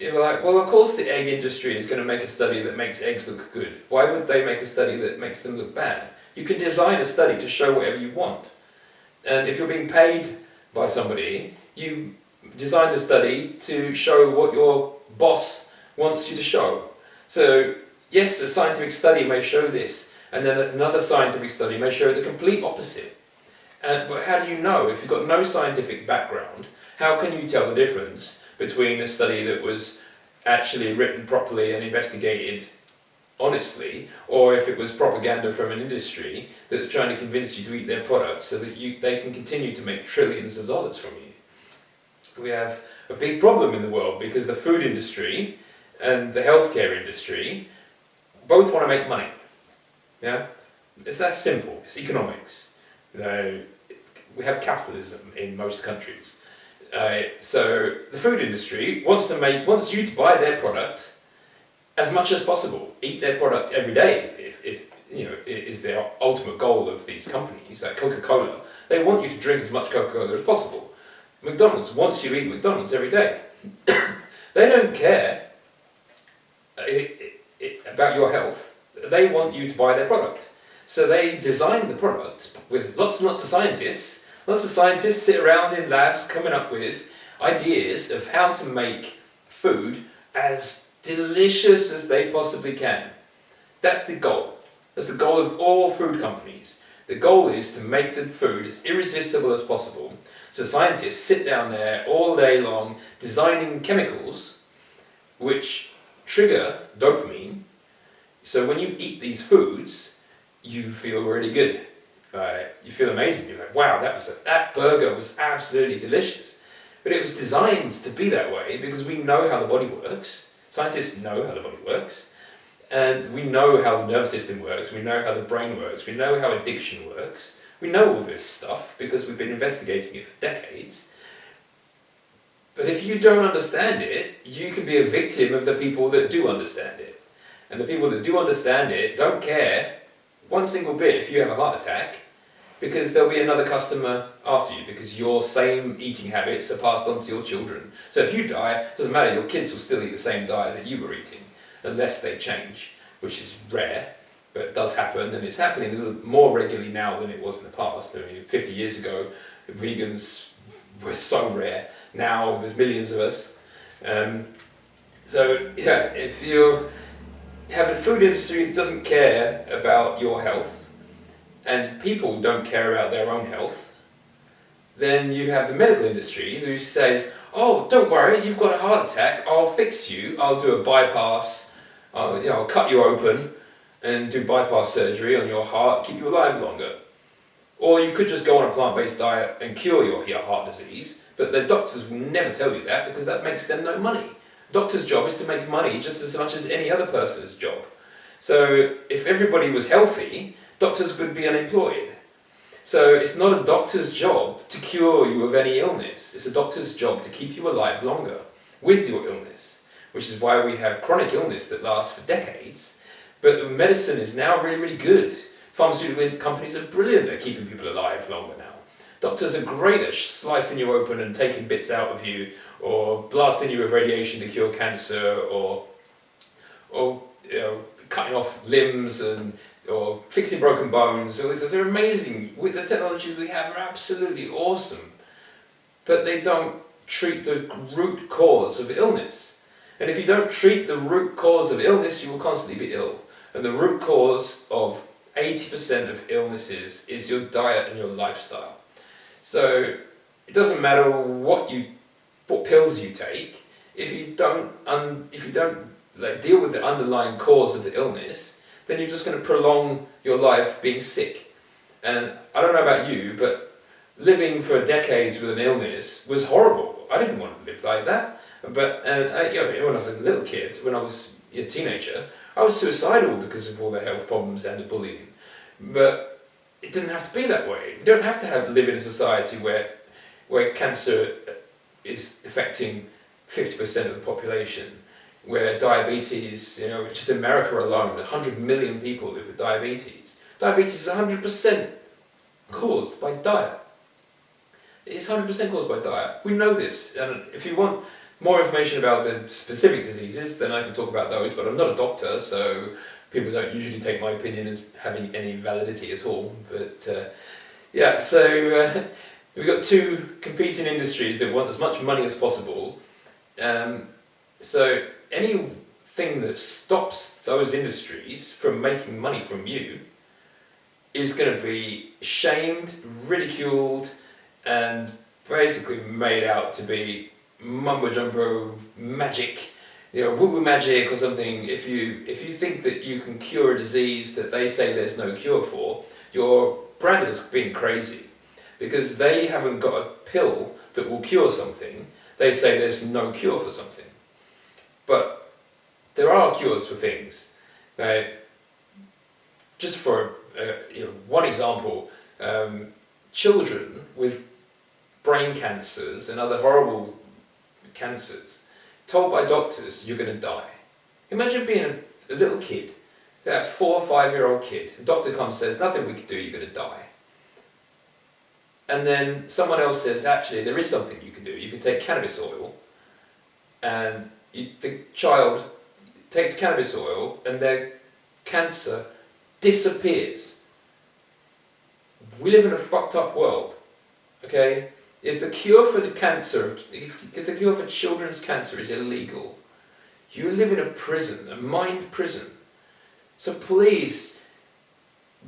you're like, well, of course the egg industry is going to make a study that makes eggs look good. Why would they make a study that makes them look bad? You can design a study to show whatever you want. And if you're being paid by somebody, you design the study to show what your boss wants you to show. So yes, a scientific study may show this, and then another scientific study may show the complete opposite. But how do you know? If you've got no scientific background, how can you tell the difference between a study that was actually written properly and investigated honestly, or if it was propaganda from an industry that's trying to convince you to eat their products so that they can continue to make trillions of dollars from you. We have a big problem in the world because the food industry and the healthcare industry both want to make money. Yeah, it's that simple. It's economics. We have capitalism in most countries. So the food industry wants you to buy their product as much as possible. Eat their product every day. If you know, it is their ultimate goal of these companies, like Coca-Cola. They want you to drink as much Coca-Cola as possible. McDonald's wants you to eat McDonald's every day. They don't care about your health. They want you to buy their product. So they design the product with lots and lots of scientists. Lots of scientists sit around in labs coming up with ideas of how to make food as delicious as they possibly can. That's the goal. That's the goal of all food companies. The goal is to make the food as irresistible as possible. So scientists sit down there all day long designing chemicals which trigger dopamine. So when you eat these foods, you feel really good. You feel amazing. You're like, wow, that burger was absolutely delicious. But it was designed to be that way because we know how the body works. Scientists know how the body works, and we know how the nervous system works, we know how the brain works, we know how addiction works. We know all this stuff because we've been investigating it for decades. But if you don't understand it, you can be a victim of the people that do understand it. And the people that do understand it don't care one single bit if you have a heart attack, because there'll be another customer after you, because your same eating habits are passed on to your children. So if you die, it doesn't matter, your kids will still eat the same diet that you were eating, unless they change, which is rare, but it does happen, and it's happening a little more regularly now than it was in the past. I mean, 50 years ago, vegans were so rare. Now there's millions of us. So yeah, if you have a food industry that doesn't care about your health, and people don't care about their own health, then you have the medical industry who says, oh, don't worry, you've got a heart attack, I'll fix you, I'll do a bypass, I'll cut you open and do bypass surgery on your heart, keep you alive longer. Or you could just go on a plant-based diet and cure your heart disease, but the doctors will never tell you that because that makes them no money. Doctor's job is to make money just as much as any other person's job. So if everybody was healthy, doctors would be unemployed. So it's not a doctor's job to cure you of any illness. It's a doctor's job to keep you alive longer with your illness, which is why we have chronic illness that lasts for decades. But medicine is now really, really good. Pharmaceutical companies are brilliant at keeping people alive longer now. Doctors are great at slicing you open and taking bits out of you, or blasting you with radiation to cure cancer, or cutting off limbs or fixing broken bones. So they're amazing. With the technologies we have are absolutely awesome. But they don't treat the root cause of illness. And if you don't treat the root cause of illness, you will constantly be ill. And the root cause of 80% of illnesses is your diet and your lifestyle. So it doesn't matter what pills you take, if you don't deal with the underlying cause of the illness, then you're just going to prolong your life being sick. And I don't know about you, but living for decades with an illness was horrible. I didn't want to live like that. But when I was a little kid, when I was a teenager, I was suicidal because of all the health problems and the bullying. But it didn't have to be that way. You don't have to live in a society where cancer is affecting 50% of the population, where diabetes, just in America alone, 100 million people live with diabetes. Diabetes is 100% caused by diet. It's 100% caused by diet. We know this, and if you want more information about the specific diseases, then I can talk about those, but I'm not a doctor, so people don't usually take my opinion as having any validity at all. But we've got two competing industries that want as much money as possible. So anything that stops those industries from making money from you is going to be shamed, ridiculed, and basically made out to be mumbo jumbo magic woo-woo magic or something, if you think that you can cure a disease that they say there's no cure for, you're branded as being crazy, because they haven't got a pill that will cure something. They say there's no cure for something. But there are cures for things. Just for one example, children with brain cancers and other horrible cancers, told by doctors you're going to die. Imagine being a little kid, that 4 or 5-year-old kid. The doctor comes and says, nothing we can do, you're going to die. And then someone else says, actually, there is something you can do. You can take cannabis oil, and the child takes cannabis oil, and their cancer disappears. We live in a fucked up world, okay? If the cure for the cancer, if the cure for children's cancer is illegal, you live in a prison, a mind prison. So please,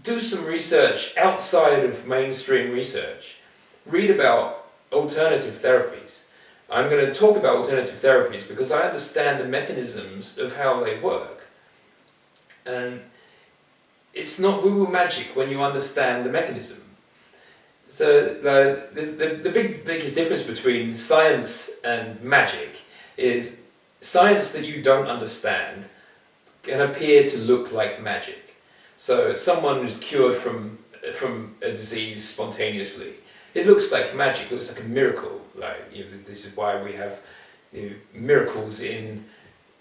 do some research outside of mainstream research. Read about alternative therapies. I'm going to talk about alternative therapies because I understand the mechanisms of how they work. And it's not woo-woo magic when you understand the mechanism. So the biggest difference between science and magic is science that you don't understand can appear to look like magic. So someone who's cured from a disease spontaneously, it looks like magic, it looks like a miracle. Like, this is why we have miracles in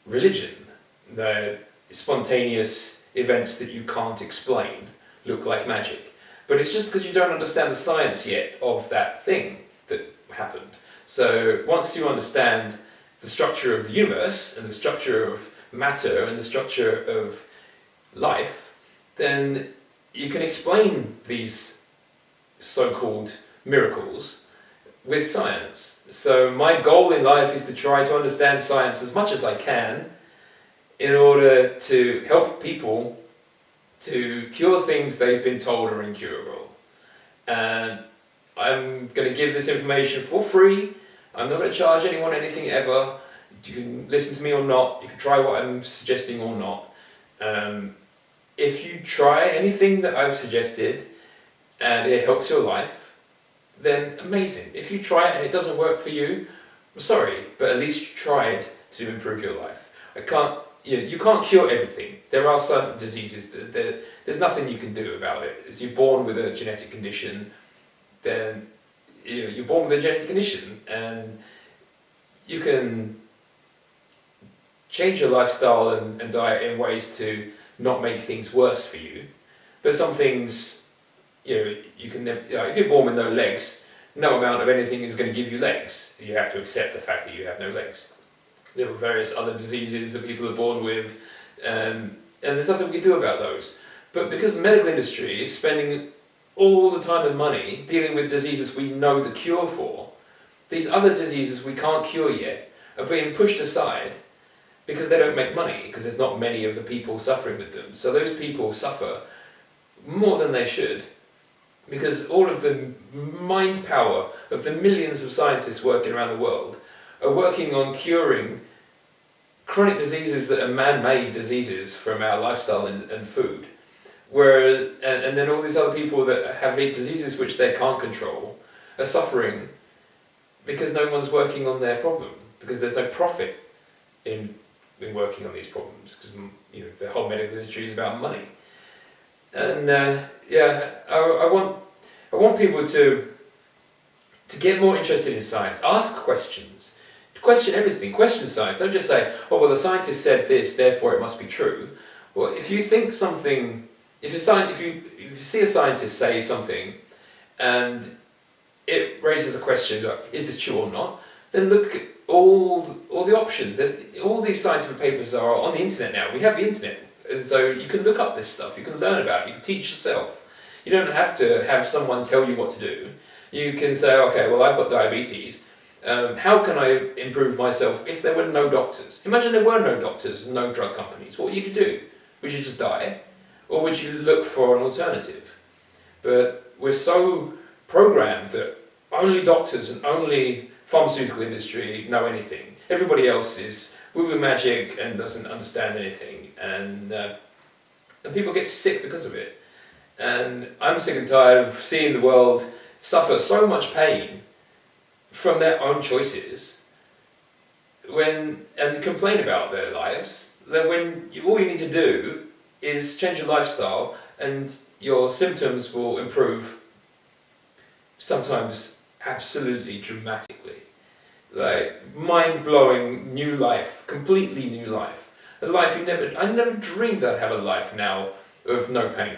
religion. The spontaneous events that you can't explain look like magic. But it's just because you don't understand the science yet of that thing that happened. So once you understand the structure of the universe and the structure of matter and the structure of life, then you can explain these so-called miracles with science. So my goal in life is to try to understand science as much as I can in order to help people to cure things they've been told are incurable. And I'm going to give this information for free. I'm not going to charge anyone anything ever. You can listen to me or not. You can try what I'm suggesting or not. If you try anything that I've suggested and it helps your life, then amazing. If you try it and it doesn't work for you, I'm sorry, but at least you tried to improve your life. You can't cure everything. There are some diseases that there's nothing you can do about it. As you're born with a genetic condition, then you're born with a genetic condition, and you can change your lifestyle and diet in ways to not make things worse for you. But some things, you can never, if you're born with no legs, no amount of anything is going to give you legs. You have to accept the fact that you have no legs. There are various other diseases that people are born with, and there's nothing we can do about those. But because the medical industry is spending all the time and money dealing with diseases we know the cure for, these other diseases we can't cure yet are being pushed aside because they don't make money, because there's not many of the people suffering with them. So those people suffer more than they should, because all of the mind power of the millions of scientists working around the world are working on curing chronic diseases that are man-made diseases from our lifestyle and food. And then all these other people that have these diseases which they can't control are suffering because no one's working on their problem, because there's no profit in working on these problems, because the whole medical industry is about money. And I want people to get more interested in science. Ask questions. Question everything. Question science. Don't just say, oh well, the scientist said this, therefore it must be true. Well, if you think something, if you see a scientist say something, and it raises a question like, is this true or not? Then look at all the options. All these scientific papers are on the internet now. We have the internet, and so you can look up this stuff. You can learn about it. You can teach yourself. You don't have to have someone tell you what to do. You can say, okay, well, I've got diabetes. How can I improve myself if there were no doctors? Imagine there were no doctors and no drug companies. What would you do? Would you just die? Or would you look for an alternative? But we're so programmed that only doctors and only pharmaceutical industry know anything. Everybody else is woo-woo magic and doesn't understand anything, and people get sick because of it. And I'm sick and tired of seeing the world suffer so much pain from their own choices and complain about their lives, that when all you need to do is change your lifestyle and your symptoms will improve, sometimes absolutely dramatically. Like mind-blowing new life, completely new life. A life I never dreamed I'd have a life now of no pain.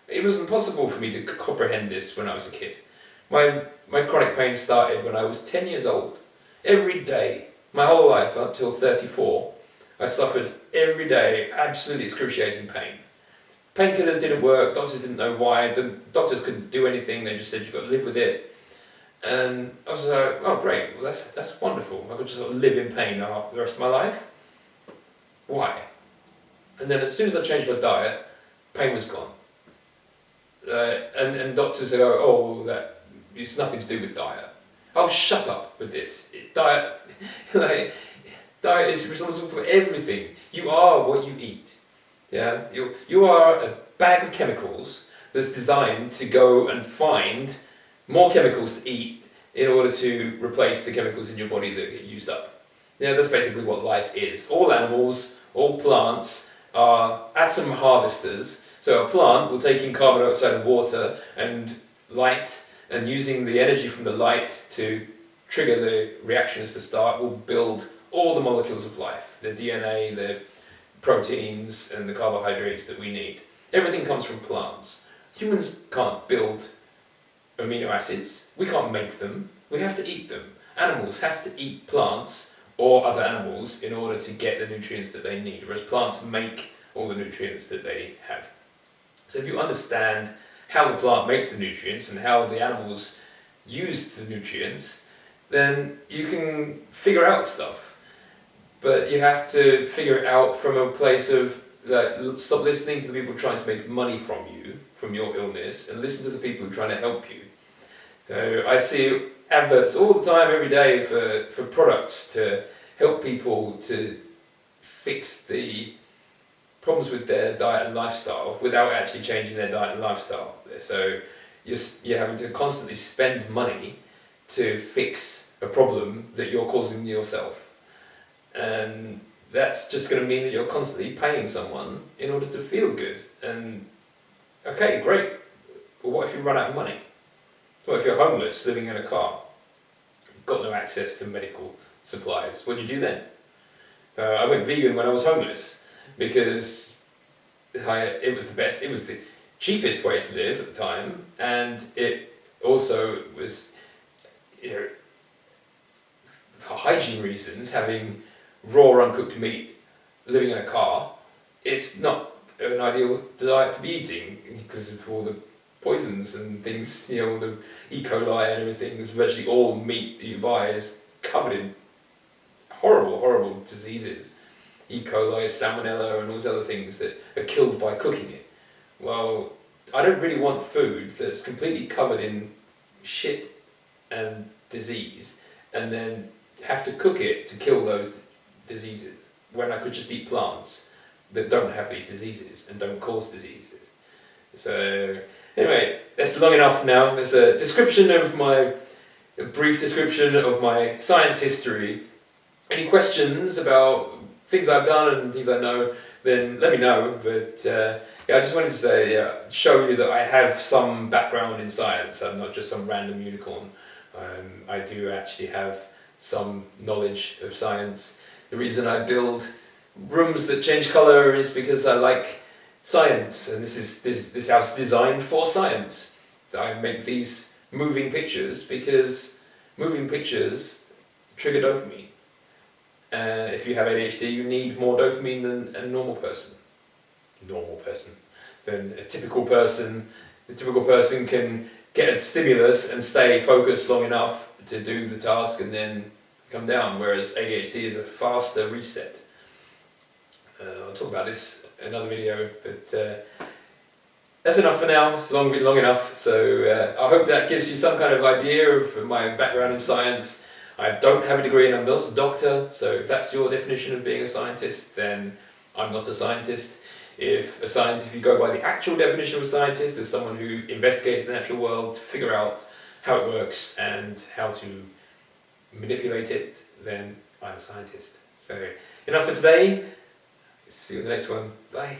It was impossible for me to comprehend this when I was a kid. My chronic pain started when I was 10 years old. Every day, my whole life up till 34, I suffered every day absolutely excruciating pain. Painkillers didn't work, doctors didn't know why, the doctors couldn't do anything, they just said you've got to live with it. And I was like, oh great, well that's wonderful, I could just sort of live in pain the rest of my life. Why? And then as soon as I changed my diet, pain was gone. And doctors go, oh, that it's nothing to do with diet. Oh, shut up with this. Diet is responsible for everything. You are what you eat. Yeah, you are a bag of chemicals that's designed to go and find more chemicals to eat in order to replace the chemicals in your body that get used up. Yeah, that's basically what life is. All animals, all plants are atom harvesters. So a plant will take in carbon dioxide and water and light, and using the energy from the light to trigger the reactions to start, will build all the molecules of life, the DNA, the proteins and the carbohydrates that we need. Everything comes from plants. Humans can't build amino acids, we can't make them, we have to eat them. Animals have to eat plants or other animals in order to get the nutrients that they need, whereas plants make all the nutrients that they have. So if you understand how the plant makes the nutrients and how the animals use the nutrients, then you can figure out stuff. But you have to figure it out from a place of stop listening to the people trying to make money from you, from your illness, and listen to the people who are trying to help you. So I see adverts all the time, every day, for products to help people to fix the problems with their diet and lifestyle without actually changing their diet and lifestyle. So you're having to constantly spend money to fix a problem that you're causing yourself. And that's just going to mean that you're constantly paying someone in order to feel good. And okay, great. But what if you run out of money? What if you're homeless, living in a car? You've got no access to medical supplies. What do you do then? So I went vegan when I was homeless because it was the cheapest way to live at the time, and it also was, for hygiene reasons, having raw uncooked meat, living in a car, it's not an ideal diet to be eating because of all the poisons and things, all the E. coli and everything. It's virtually all meat that you buy is covered in horrible, horrible diseases. E. coli, salmonella and all those other things that are killed by cooking it. Well, I don't really want food that's completely covered in shit and disease and then have to cook it to kill those diseases when I could just eat plants that don't have these diseases and don't cause diseases. So anyway, that's long enough now. There's a brief description of my science history. Any questions about things I've done and things I know, then let me know. But I just wanted to say, show you that I have some background in science. I'm not just some random unicorn. I do actually have some knowledge of science. The reason I build rooms that change colour is because I like science, and this house is designed for science. I make these moving pictures because moving pictures trigger dopamine. And if you have ADHD, you need more dopamine than a normal person. Than a typical person. The typical person can get a stimulus and stay focused long enough to do the task and then come down, whereas ADHD is a faster reset. I'll talk about this in another video, but that's enough for now. It's long enough, so I hope that gives you some kind of idea of my background in science. I don't have a degree and I'm not a doctor, so if that's your definition of being a scientist, then I'm not a scientist. If you go by the actual definition of a scientist as someone who investigates the natural world to figure out how it works and how to manipulate it, then I'm a scientist. So enough for today. See you in the next one. Bye.